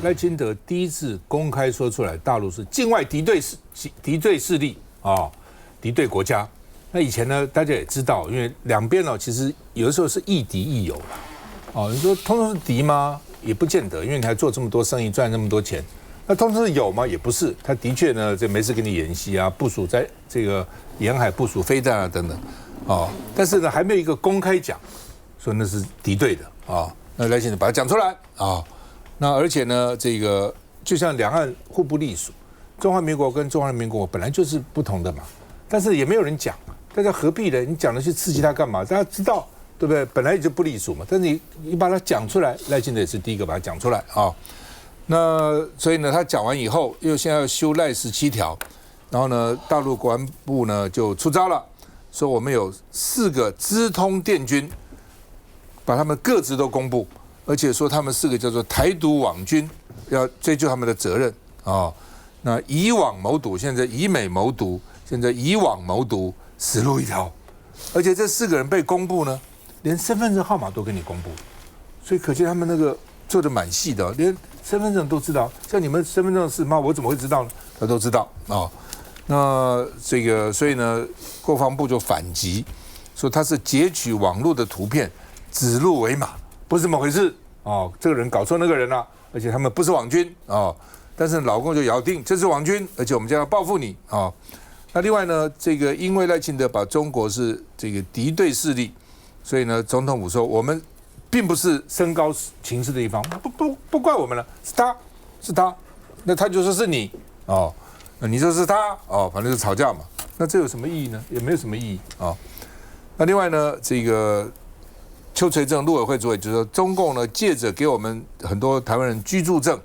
赖清德第一次公开说出来，大陆是境外敌对势力敌对国家。那以前呢，大家也知道，因为两边呢，其实有的时候是亦敌亦友啦。你说通通是敌吗？也不见得，因为你还做这么多生意，赚那么多钱。那通通是友吗？也不是。他的确呢，这没事跟你演戏啊，部署在这个沿海部署飞弹啊等等。但是呢，还没有一个公开讲，说那是敌对的那赖清德把它讲出来那而且呢，这个就像两岸互不隶属，中华民国跟中华人民共和国本来就是不同的嘛，但是也没有人讲。大家何必呢？你讲的去刺激他干嘛？大家知道，对不对？本来也就不隶属嘛。但是你把它讲出来，赖清德也是第一个把它讲出来那所以呢，他讲完以后，又现在要修赖17条，然后呢，大陆国安部呢就出招了，说我们有4个资通电军，把他们各自都公布，而且说他们4个叫做台独网军，要追究他们的责任那以网谋独，现在以美谋独，现在以网谋独。死路一条，而且这4个人被公布呢，连身份证号码都给你公布，所以可见他们那个做的蛮细的，连身份证都知道。像你们身份证是吗？我怎么会知道呢？他都知道那这个，所以呢，国防部就反击，说他是截取网络的图片，指鹿为马，不是这么回事这个人搞错那个人了，而且他们不是网军但是老公就咬定这是网军，而且我们将要报复你那另外呢，这个因为赖清德把中国是这个敌对势力，所以呢，总统府说我们并不是升高情势的一方，不怪我们了，是他，那他就说是你那你说是他反正就吵架嘛，那这有什么意义呢？也没有什么意义那另外呢，这个邱垂正陆委会主委就说，中共呢借着给我们很多台湾人居住证，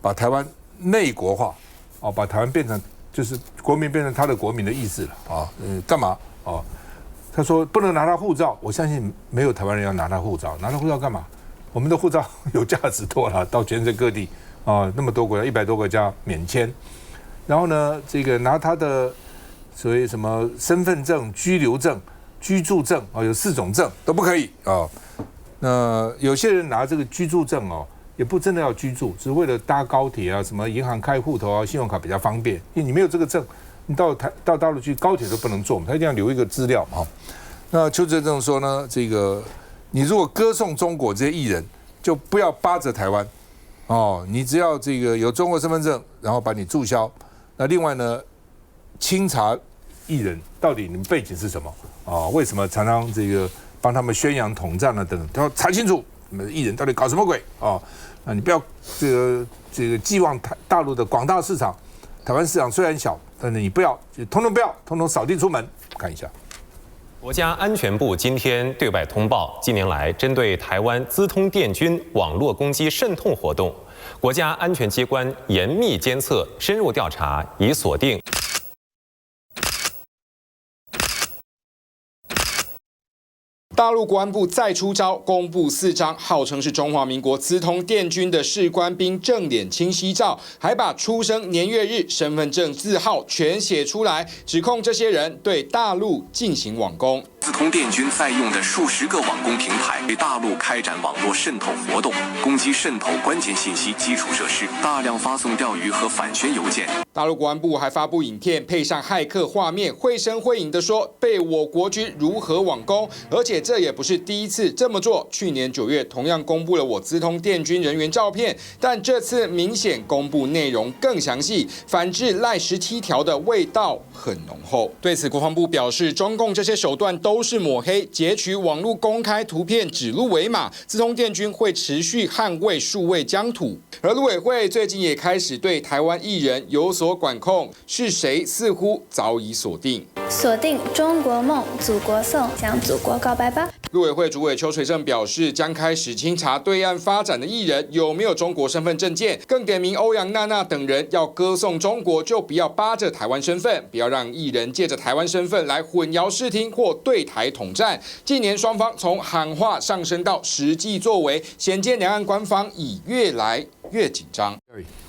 把台湾内国化把台湾变成。就是国民变成他的国民的意思了干嘛他说不能拿他护照，我相信没有台湾人要拿他护照，拿他护照干嘛？我们的护照有价值多了，到全世界各地那么多国家，100多个国家免签，然后呢，这个拿他的所谓什么身份证、居留证、居住证有4种证都不可以那有些人拿这个居住证也不真的要居住，只是为了搭高铁什么银行开户头信用卡比较方便。因为你没有这个证，你到大陆去高铁都不能坐嘛，他一定要留一个资料那邱垂正说呢，这个你如果歌颂中国这些艺人，就不要扒着台湾你只要这个有中国身份证，然后把你注销。那另外呢，清查艺人到底你们背景是什么为什么常常这个帮他们宣扬统战等等，都要查清楚。你们艺人到底搞什么鬼那你不要这个寄望大陆的广大市场，台湾市场虽然小，但是你不要，通通不要，通通扫地出门。看一下，国家安全部今天对外通报，近年来针对台湾资通电军网络攻击渗透活动，国家安全机关严密监测、深入调查，已锁定。大陆国安部再出招，公布4张号称是中华民国资通电军的士官兵正脸清晰照，还把出生年月日、身份证字号全写出来，指控这些人对大陆进行网攻。资通电军在用的数十个网攻平台，对大陆开展网络渗透活动，攻击渗透关键信息基础设施，大量发送钓鱼和反宣邮件。大陆国安部还发布影片，配上骇客画面，绘声绘影的说被我国军如何网攻，而且这也不是第一次这么做。去年9月同样公布了我资通电军人员照片，但这次明显公布内容更详细，反制赖17条的味道很浓厚。对此，国防部表示，中共这些手段都是抹黑，截取网络公开图片，指鹿为马。资通电军会持续捍卫数位疆土。而陆委会最近也开始对台湾艺人有所管控，是谁似乎早已锁定。锁定中国梦，祖国颂，向祖国告白吧。陆委会主委邱垂正表示，将开始清查对岸发展的艺人有没有中国身份证件，更点名欧阳娜娜等人要歌颂中国，就不要扒着台湾身份，不要让艺人借着台湾身份来混淆视听或对台统战。近年双方从喊话上升到实际作为，显见两岸官方已越来越紧张。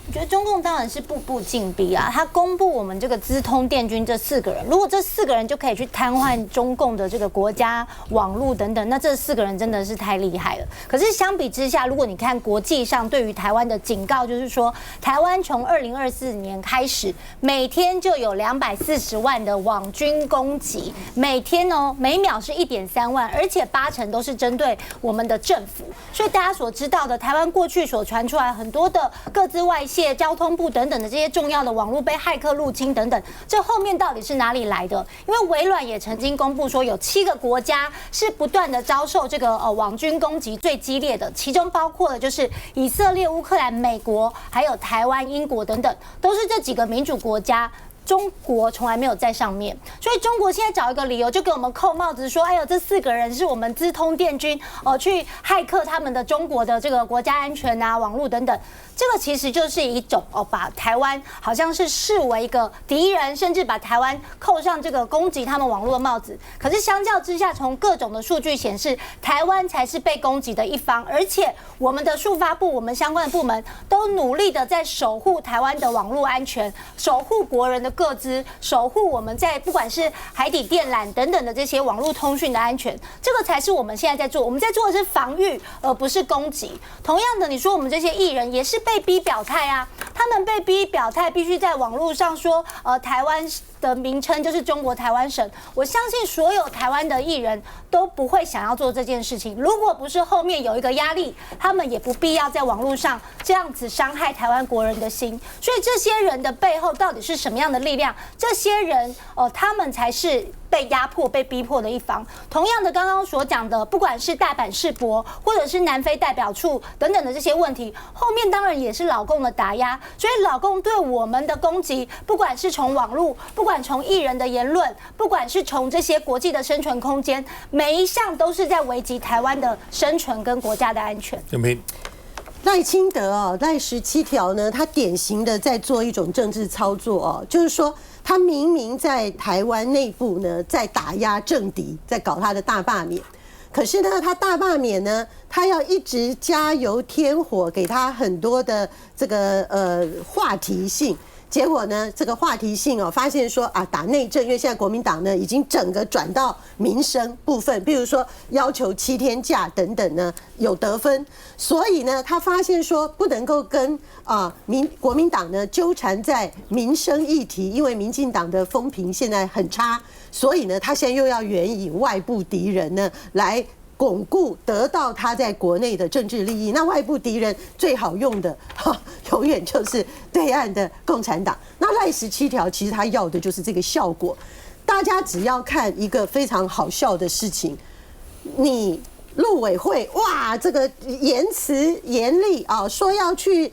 我觉得中共当然是步步进逼啊！他公布我们这个资通电军这4个人，如果这4个人就可以去瘫痪中共的这个国家网络等等，那这4个人真的是太厉害了。可是相比之下，如果你看国际上对于台湾的警告，就是说台湾从2024年开始，每天就有240万的网军攻击，每天哦每秒是1.3万，而且80%都是针对我们的政府。所以大家所知道的，台湾过去所传出来很多的各自外泄、交通部等等的这些重要的网络被骇客入侵等等，这后面到底是哪里来的？因为微软也曾经公布说，有7个国家是不断的遭受这个网军攻击最激烈的，其中包括了就是以色列、乌克兰、美国，还有台湾、英国等等，都是这几个民主国家。中国从来没有在上面，所以中国现在找一个理由就给我们扣帽子，说：“哎呦，这4个人是我们资通电军去骇客他们的中国的这个国家安全啊、网络等等。”这个其实就是一种把台湾好像是视为一个敌人，甚至把台湾扣上这个攻击他们网络的帽子。可是相较之下，从各种的数据显示，台湾才是被攻击的一方，而且我们的数发部、我们相关的部门都努力的在守护台湾的网络安全，守护国人的个资，守护我们在不管是海底电缆等等的这些网络通讯的安全，这个才是我们现在在做。我们在做的是防御，而不是攻击。同样的，你说我们这些艺人也是被逼表态啊，他们被逼表态，必须在网络上说，台湾的名称就是中国台湾省。我相信所有台湾的艺人都不会想要做这件事情。如果不是后面有一个压力，他们也不必要在网络上这样子伤害台湾国人的心。所以这些人的背后到底是什么样的力量？这些人他们才是被压迫、被逼迫的一方。同样的，刚刚所讲的，不管是大阪世博，或者是南非代表处等等的这些问题，后面当然也是老共的打压。所以老共对我们的攻击，不管是从网络，不管从艺人的言论，不管是从这些国际的生存空间，每一项都是在危及台湾的生存跟国家的安全。建平。赖清德赖17条呢，他典型的在做一种政治操作就是说他明明在台湾内部呢在打压政敌，在搞他的大罢免，可是呢他大罢免呢，他要一直加油添火，给他很多的这个话题性。结果呢，这个话题性发现说打内政，因为现在国民党呢已经整个转到民生部分，比如说要求7天假等等呢有得分，所以呢他发现说不能够跟国民党呢纠缠在民生议题，因为民进党的风评现在很差，所以呢他现在又要援引外部敌人呢来巩固得到他在国内的政治利益。那外部敌人最好用的永远就是对岸的共产党。那赖17条其实他要的就是这个效果。大家只要看一个非常好笑的事情，你陆委会哇，这个言辞严厉说要去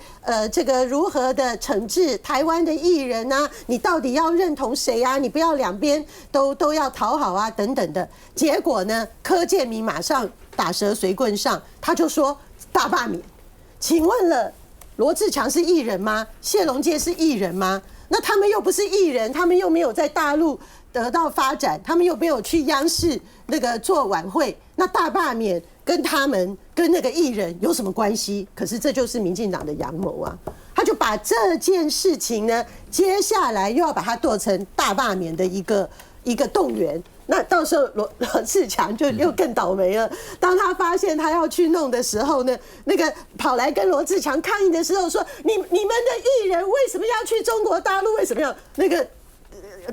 这个如何的惩治台湾的艺人啊，你到底要认同谁啊？你不要两边都要讨好啊，等等的。结果呢，柯建铭马上打蛇随棍上，他就说大罢免。请问了，罗志强是艺人吗？谢龙介是艺人吗？那他们又不是艺人，他们又没有在大陆得到发展，他们又没有去央视那个做晚会，那大罢免跟他们跟那个艺人有什么关系？可是这就是民进党的阳谋啊！他就把这件事情呢，接下来又要把它做成大罢免的一个动员。那到时候罗志强就又更倒霉了。当他发现他要去弄的时候呢，那个跑来跟罗志强抗议的时候说：“你们的艺人为什么要去中国大陆？为什么要那个？”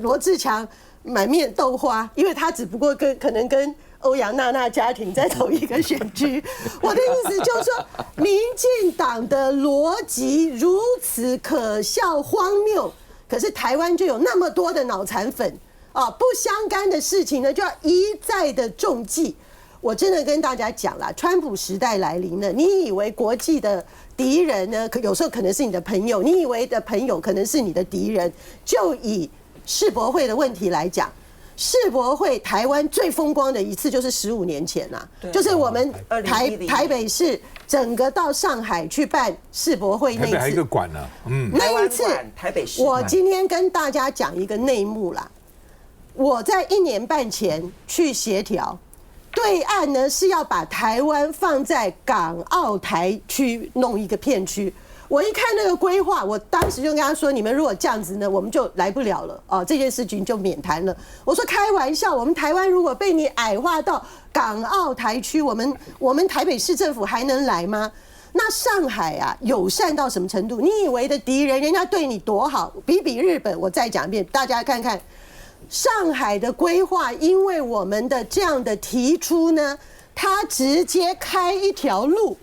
罗志强满面豆花，因为他只不过可能跟欧阳娜娜家庭在同一个选区。我的意思就是说，民进党的逻辑如此可笑荒谬，可是台湾就有那么多的脑残粉。不相干的事情呢，就要一再的中计。我真的跟大家讲啦，川普时代来临了，你以为国际的敌人呢，有时候可能是你的朋友，你以为的朋友可能是你的敌人。就以世博会的问题来讲，世博会台湾最风光的一次就是15年前啦，就是我们台北市整个到上海去办世博会那一次，台北还有一个馆呢，那一次台北市。我今天跟大家讲一个内幕啦。我在1年半前去协调，对岸呢是要把台湾放在港澳台区弄一个片区。我一看那个规划，我当时就跟他说：“你们如果这样子呢，我们就来不了了哦，这件事情就免谈了。”我说：“开玩笑，我们台湾如果被你矮化到港澳台区，我们台北市政府还能来吗？那上海啊，友善到什么程度？你以为的敌人，人家对你多好？比日本，我再讲一遍，大家看看上海的规划，因为我们的这样的提出呢，它直接开一条路。”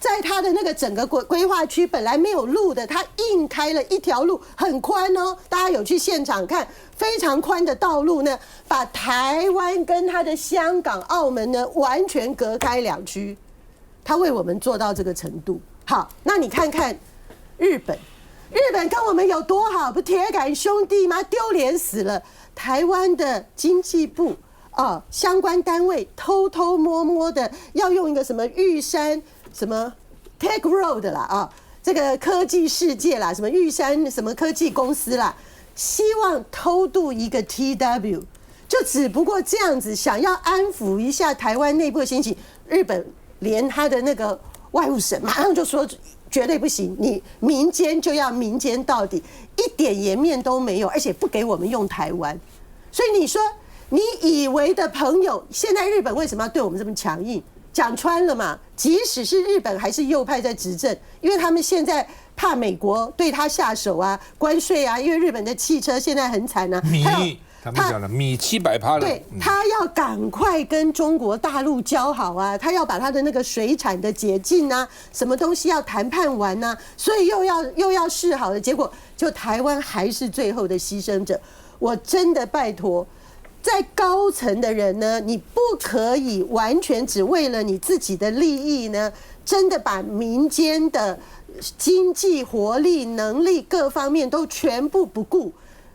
在它的那个整个规划区本来没有路的，它硬开了一条路，很宽哦。大家有去现场看，非常宽的道路呢，把台湾跟它的香港、澳门呢完全隔开两区。它为我们做到这个程度。好，那你看看日本，日本跟我们有多好，不铁杆兄弟吗？丢脸死了！台湾的经济部相关单位偷偷摸摸的要用一个什么玉山。什么 Tech Road 啦这个科技世界啦，什么玉山什么科技公司啦，希望偷渡一个 TW， 就只不过这样子想要安抚一下台湾内部的心情。日本连他的那个外务省马上就说绝对不行，你民间就要民间到底，一点颜面都没有，而且不给我们用台湾。所以你说你以为的朋友，现在日本为什么要对我们这么强硬？讲穿了嘛，即使是日本还是右派在执政，因为他们现在怕美国对他下手啊，关税啊，因为日本的汽车现在很惨啊，他们讲了米700%了，对，他要赶快跟中国大陆交好啊，他要把他的那个水产的解禁啊，什么东西要谈判完啊，所以又要示好的结果，就台湾还是最后的牺牲者。我真的拜托。在高层的人呢，你不可以完全只为了你自己的利益呢，真的把民间的经济活力、能力各方面都全部不顾。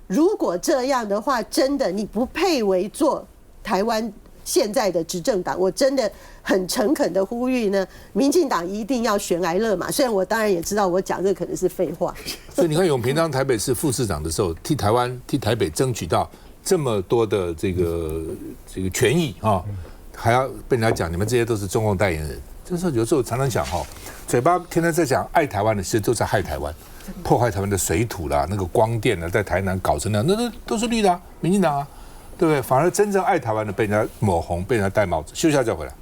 如果这样的话，真的你不配为做台湾现在的执政党。我真的很诚恳的呼吁呢，民进党一定要悬崖勒马。虽然我当然也知道我讲这可能是废话。所以你看，永平当台北市副市长的时候，替台北争取到这么多的这个权益啊，还要被人家讲你们这些都是中共代言人。这时候有时候常常讲嘴巴天天在讲爱台湾的，其实都在害台湾，破坏台湾的水土啦，那个光电啦，在台南搞成那样，那都是绿的民进党啊，对不对？反而真正爱台湾的被人家抹红，被人家戴帽子。休息一下再回来。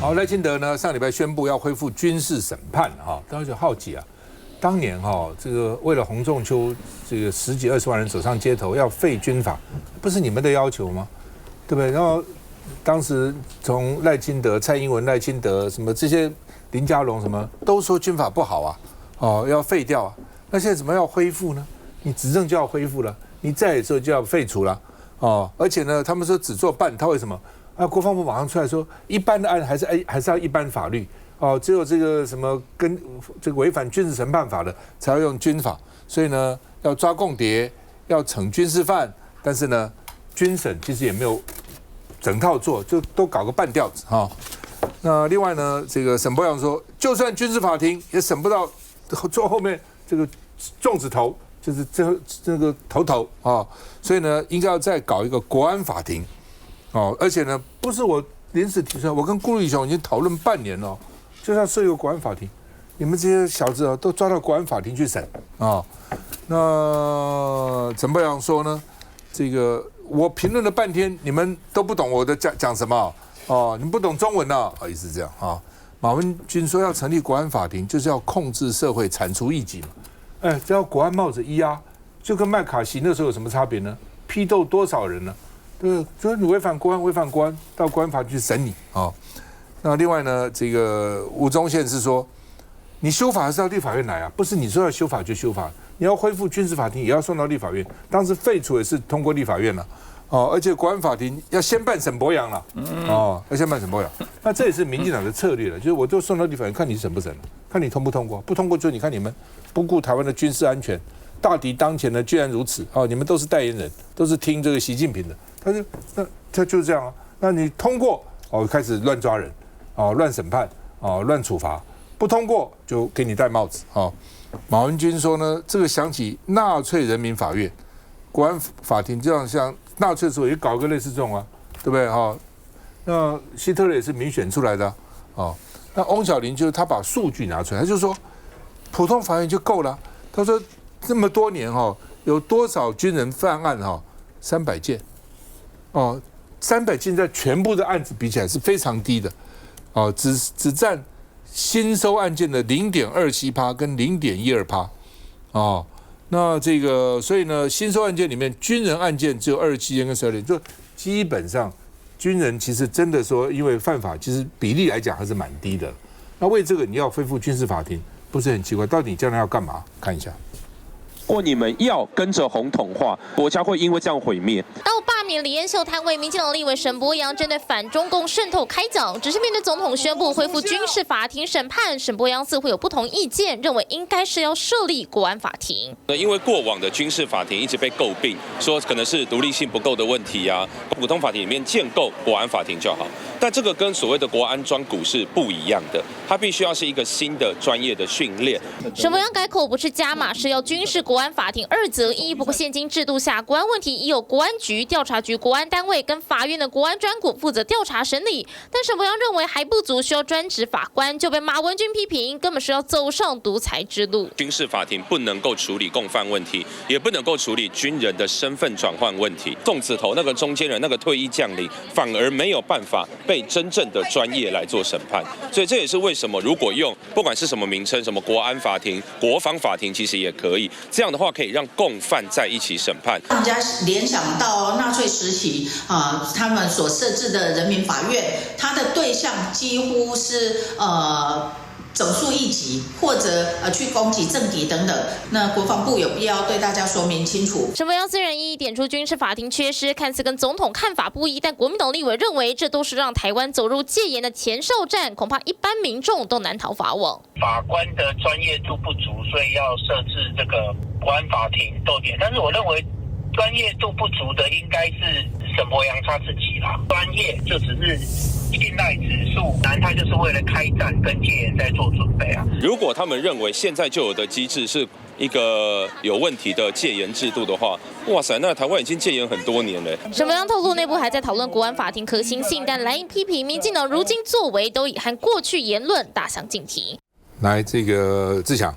好，赖清德呢上礼拜宣布要恢复军事审判大家就好奇啊，当年这个为了洪仲丘这个10几20万人走上街头要废军法，不是你们的要求吗？对不对？然后当时从赖清德、蔡英文、赖清德什么这些林佳龙什么都说军法不好啊，要废掉啊。那现在怎么要恢复呢？你执政就要恢复了，你在的时候就要废除了而且呢，他们说只做半套，为什么？国防部马上出来说，一般的案还是要一般法律只有这个什么跟这个违反军事审判法的才要用军法，所以呢要抓共谍，要惩军事犯，但是呢军审其实也没有整套做，就都搞个半吊子那另外呢，这个沈伯洋说，就算军事法庭也审不到最后面这个粽子头，就是这个头所以呢应该要再搞一个国安法庭。而且呢，不是我临时提出来，我跟顾立雄已经讨论半年了，就是要设一个国安法庭。你们这些小子都抓到国安法庭去审那陈伯洋说呢，这个我评论了半天，你们都不懂我的讲什么你们不懂中文意思是这样马文君说要成立国安法庭，就是要控制社会，铲除异己嘛。只要国安帽子一压，就跟麦卡锡那时候有什么差别呢？批斗多少人呢？对，就是你违反国安，到国安法去审你那另外呢，这个吴宗宪是说，你修法还是要立法院来啊，不是你说要修法就修法，你要恢复军事法庭也要送到立法院。当时废除也是通过立法院了而且国安法庭要先办沈伯洋了要先办沈伯洋。那这也是民进党的策略了，就是我就送到立法院，看你审不审，看你通不通过，不通过就你看你们不顾台湾的军事安全。大敌当前呢，居然如此你们都是代言人，都是听这个习近平的，他就是这样那你通过开始乱抓人乱审判乱处罚，不通过就给你戴帽子啊。马文君说呢，这个想起纳粹人民法院、国安法庭，这样像纳粹的时候也搞个类似这种啊，对不对哈？那希特勒也是民选出来的啊。那翁小玲就是他把数据拿出来，他就说普通法院就够了。他说这么多年哈，有多少军人犯案哈？300件哦，300件在全部的案子比起来是非常低的哦，只占新收案件的0.27%跟0.12%哦。那这个所以呢，新收案件里面军人案件只有27件跟12件，就基本上。军人其实真的说，因为犯法，其实比例来讲还是蛮低的。那为这个你要恢复军事法庭，不是很奇怪？到底将来要干嘛？看一下。如果你们要跟着红统化，国家会因为这样毁灭。到罢免李彦秀摊位，民进党立委沈伯洋针对反中共渗透开讲，只是面对总统宣布恢复军事法庭审判，沈伯洋似乎有不同意见，认为应该是要设立国安法庭。因为过往的军事法庭一直被诟病，说可能是独立性不够的问题啊，普通法庭里面建构国安法庭就好。但这个跟所谓的国安专股是不一样的，它必须要是一个新的专业的训练。沈伯洋改口不是加码，是要军事国安法庭2择1。不过现今制度下，国安问题已有国安局、调查局、国安单位跟法院的国安专股负责调查审理。但沈伯洋认为还不足，需要专职法官，就被马文君批评，根本是要走上独裁之路。军事法庭不能够处理共犯问题，也不能够处理军人的身份转换问题。粽子头那个中间人，那个退役将领，反而没有办法被真正的专业来做审判。所以这也是为什么，如果用不管是什么名称，什么国安法庭、国防法庭，其实也可以。这样的话，可以让共犯在一起审判。让人家联想到纳粹时期他们所设置的人民法院，它的对象几乎是整肃异己，或者去攻击政敌等等。那国防部有必要对大家说明清楚。沈伯洋私人一一点出军事法庭缺失，看似跟总统看法不一，但国民党立委认为这都是让台湾走入戒严的前哨战，恐怕一般民众都难逃法网。法官的专业度不足，所以要设置这个国安法庭逗点。但是我认为专业度不足的应该是沈伯洋他自己啦，专业就只是信赖指数，他就是为了开战跟戒严在做准备啊。如果他们认为现在就有的机制是一个有问题的戒严制度的话，哇塞，那台湾已经戒严很多年了。沈伯洋透露，内部还在讨论国安法庭可行性，但蓝营批评民进党如今作为都已和过去言论大相径庭。来，这个志强。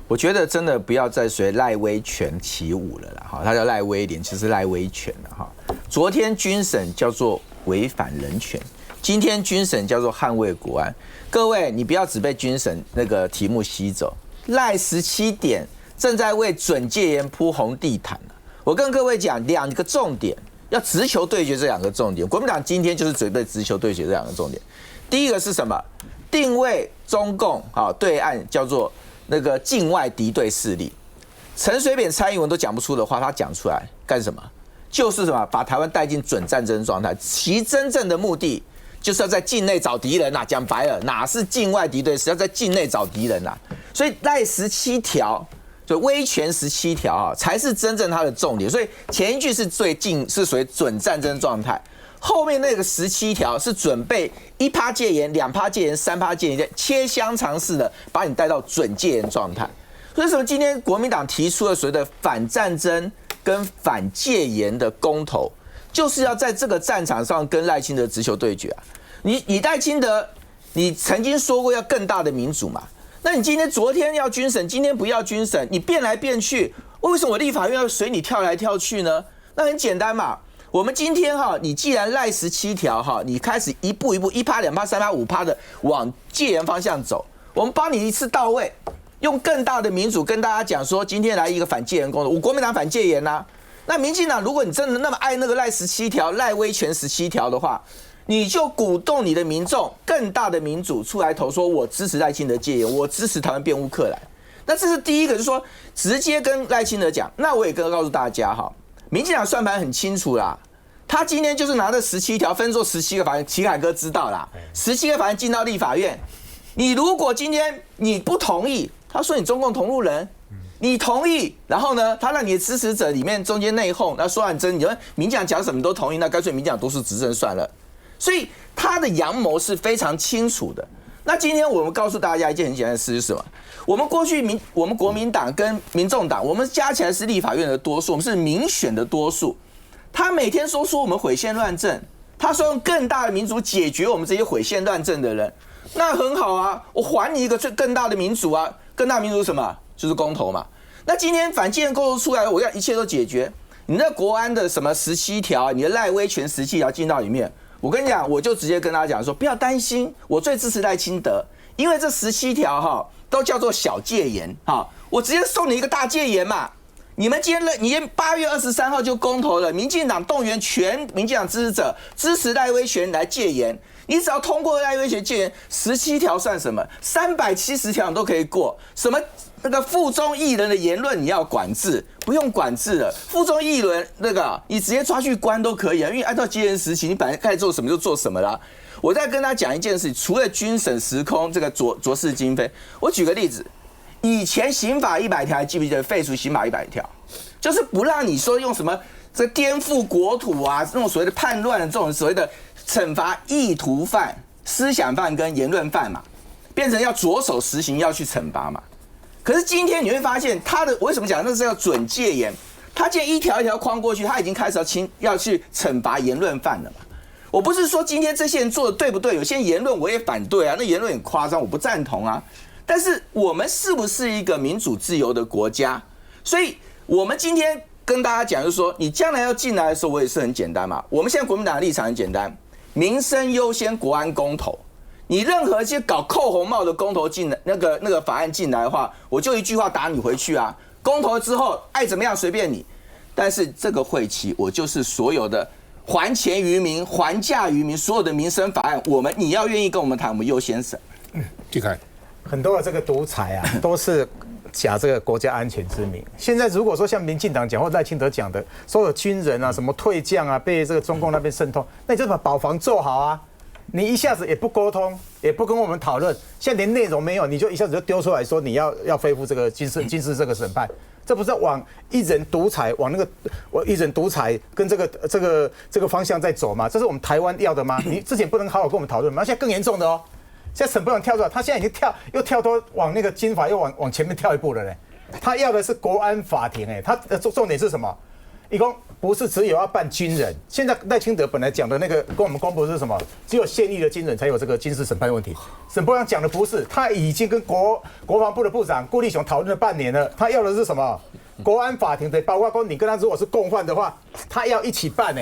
我觉得真的不要再随赖威权起舞了啦，哈，他叫赖威廉，其实赖威权了哈。昨天军审叫做违反人权，今天军审叫做捍卫国安。各位，你不要只被军审那个题目吸走，赖17点正在为准戒严铺红地毯了。我跟各位讲2个重点，要直球对决这2个重点。国民党今天就是准备直球对决这2个重点。第一个是什么？定位中共对岸叫做那个境外敌对势力，陈水扁、蔡英文都讲不出的话，他讲出来干什么？就是什么？把台湾带进准战争状态。其真正的目的就是要在境内找敌人呐。讲白了，哪是境外敌对，是要在境内找敌人呐。所以赖17条，就威权17条才是真正它的重点。所以前一句是是属于准战争状态，后面那个17条是准备1%戒严、2%戒严、3%戒严，切香肠式的把你带到准戒严状态。为什么今天国民党提出了所谓的反战争跟反戒严的公投，就是要在这个战场上跟赖清德直球对决啊？你赖清德，你曾经说过要更大的民主嘛？那你昨天要军审，今天不要军审，你变来变去，为什么我立法院要随你跳来跳去呢？那很简单嘛。我们今天你既然赖17条你开始一步一步1%、2%、3%、5%的往戒严方向走，我们帮你一次到位，用更大的民主跟大家讲说，今天来一个反戒严公投，我国民党反戒严呐。那民进党，如果你真的那么爱那个赖17条、赖威权17条的话，你就鼓动你的民众更大的民主出来投，说我支持赖清德戒严，我支持台湾变乌克兰。那这是第一个，就是说直接跟赖清德讲。那我也告诉大家民进党算盘很清楚啦，他今天就是拿着17条分作17个法院，齐凯哥知道啦，17个法院进到立法院。你如果今天你不同意，他说你中共同路人，你同意，然后呢，他让你的支持者里面中间内讧，那说完真，你说民进党讲什么都同意，那干脆民进党多数执政算了。所以他的阳谋是非常清楚的。那今天我们告诉大家一件很简单的事是什么？我们过去我们国民党跟民众党，我们加起来是立法院的多数，我们是民选的多数。他每天说出我们毁宪乱政，他说用更大的民主解决我们这些毁宪乱政的人，那很好啊，我还你一个更大的民主啊，更大的民主是什么？就是公投嘛。那今天反建构出来，我要一切都解决。你那国安的什么17条，你的赖威权17条进到里面，我跟你讲，我就直接跟大家讲说，不要担心，我最支持赖清德，因为这17条哈都叫做小戒严哈，我直接送你一个大戒严嘛。你们今天8月23号就公投了，民进党动员全民进党支持者支持赖威权来戒严，你只要通过赖威权戒严，17条算什么？370条你都可以过，什么？那个附中艺人的言论你要管制，不用管制了。附中艺人那个你直接抓去关都可以啊，因为按照戒严时期，你本来该做什么就做什么啦。我再跟他讲一件事，除了军审时空这个浊世今非，我举个例子，以前刑法100条，还记不记得废除刑法100条，就是不让你说用什么这颠覆国土啊，那种所谓的叛乱的这种所谓的惩罚意图犯、思想犯跟言论犯嘛，变成要着手实行要去惩罚嘛。可是今天你会发现，他的为什么讲那是要准戒严？他既然一条一条框过去，他已经开始要去惩罚言论犯了嘛。我不是说今天这些人做的对不对，有些言论我也反对啊，那言论很夸张，我不赞同啊。但是我们是不是一个民主自由的国家？所以我们今天跟大家讲，就是说，你将来要进来的时候，我也是很简单嘛。我们现在国民党的立场很简单，民生优先，国安公投。你任何一些搞扣红帽的公投进来，那个法案进来的话，我就一句话打你回去啊！公投之后爱怎么样随便你，但是这个会期我就是所有的还钱于民、还价于民，所有的民生法案，你要愿意跟我们谈，我们优先审。继开，很多的这个独裁啊，都是假这个国家安全之名。现在如果说像民进党讲或赖清德讲的，所有军人啊、什么退将啊，被这个中共那边渗透，那你就把保防做好啊！你一下子也不沟通，也不跟我们讨论，现在连内容没有，你就一下子就丢出来说你要恢复这个军事这个审判，这不是往一人独裁往一人独裁跟这个方向在走吗？这是我们台湾要的吗？你之前不能好好跟我们讨论吗？现在更严重的哦，现在沈伯洋跳出来，他现在已经又跳脱往那个金法又往前面跳一步了嘞，他要的是国安法庭他的重点是什么？一共不是只有要办军人，现在赖清德本来讲的那个跟我们公布的是什么？只有现役的军人才有这个军事审判问题。沈伯洋讲的不是，他已经跟国防部的部长顾立雄讨论了半年了，他要的是什么？国安法庭的，包括说你跟他如果是共犯的话，他要一起办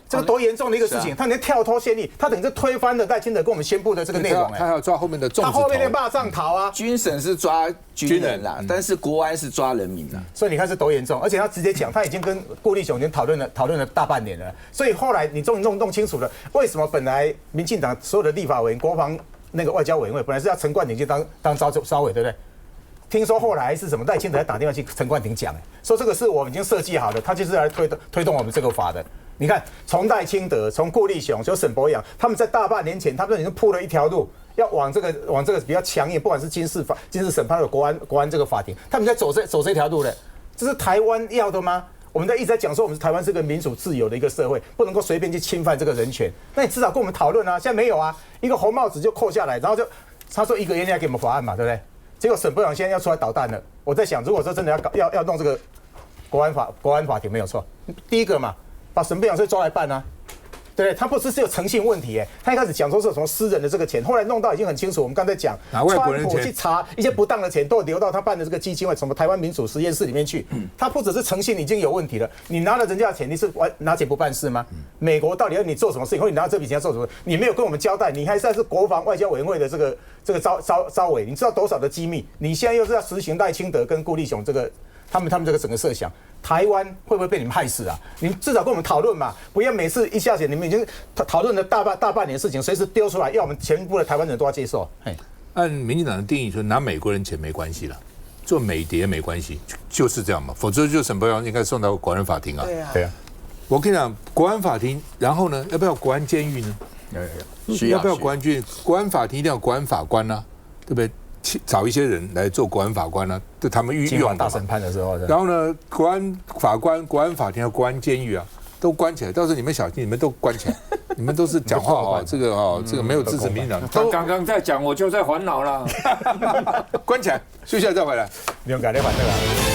这个多严重的一个事情，他连跳脱宪例，他等于是推翻了赖清德跟我们宣布的这个内容。他要抓后面的粽子头，他后面的霸占逃啊。军审是抓军人啦，但是国安是抓人民啦。所以你看是多严重，而且他直接讲，他已经跟顾立雄已经讨论了大半年了。所以后来你终于弄清楚了，为什么本来民进党所有的立法委员、国防那个外交委员会本来是要陈冠廷去当召委，对不对？听说后来是什么？赖清德还打电话去陈冠廷讲，说这个是我们已经设计好的，他就是来推动我们这个法的。你看，从赖清德、从顾立雄、从沈伯洋，他们在大半年前，他们已经铺了一条路，要往这个比较强硬，不管是军事审判的国安这个法庭，他们在走这条路的。这是台湾要的吗？我们一直在讲说，我们台湾是个民主自由的一个社会，不能够随便去侵犯这个人权。那你至少跟我们讨论啊，现在没有啊，一个红帽子就扣下来，然后他说1个月内要给我们法案嘛，对不对？结果沈伯洋现在要出来捣蛋了。我在想，如果说真的要弄这个国安法庭没有错，第一个嘛。把沈伯洋抓来办啊，对不对？他不是只有诚信问题他一开始讲说是从私人的这个钱，后来弄到已经很清楚。我们刚才讲，川普去查一些不当的钱都流到他办的这个基金会，什么台湾民主实验室里面去。他不只是诚信已经有问题了，你拿了人家的钱，你是拿钱不办事吗？美国到底要你做什么事情，或者你拿这笔钱要做什么？你没有跟我们交代，你还是国防外交委员会的这个召委，你知道多少的机密？你现在又是要实行赖清德跟顾立雄这个他们这个整个设想。台湾会不会被你们害死啊？你们至少跟我们讨论嘛，不要每次一下子你们已经讨论了大半年的事情，随时丢出来，要我们全部的台湾人都要接受。按民进党的定义说，拿美国人钱没关系了，做美谍没关系，就是这样嘛，否则就沈伯洋应该送到国安法庭啊。对啊。我跟你讲，国安法庭，然后呢，要不要国安监狱呢？要不要国安监狱？国安法庭一定要国安法官啊，对不对？找一些人来做国安法官啊，对他们御用大审判的时候。然后呢，国安法官、国安法庭和国安监狱啊，都关起来，到时候你们小心，你们都关起来，你们都是讲话哦，这个没有支持民进党，他刚刚在讲，我就在烦恼了，关起来，休息一下再回来，不用改那反正啦。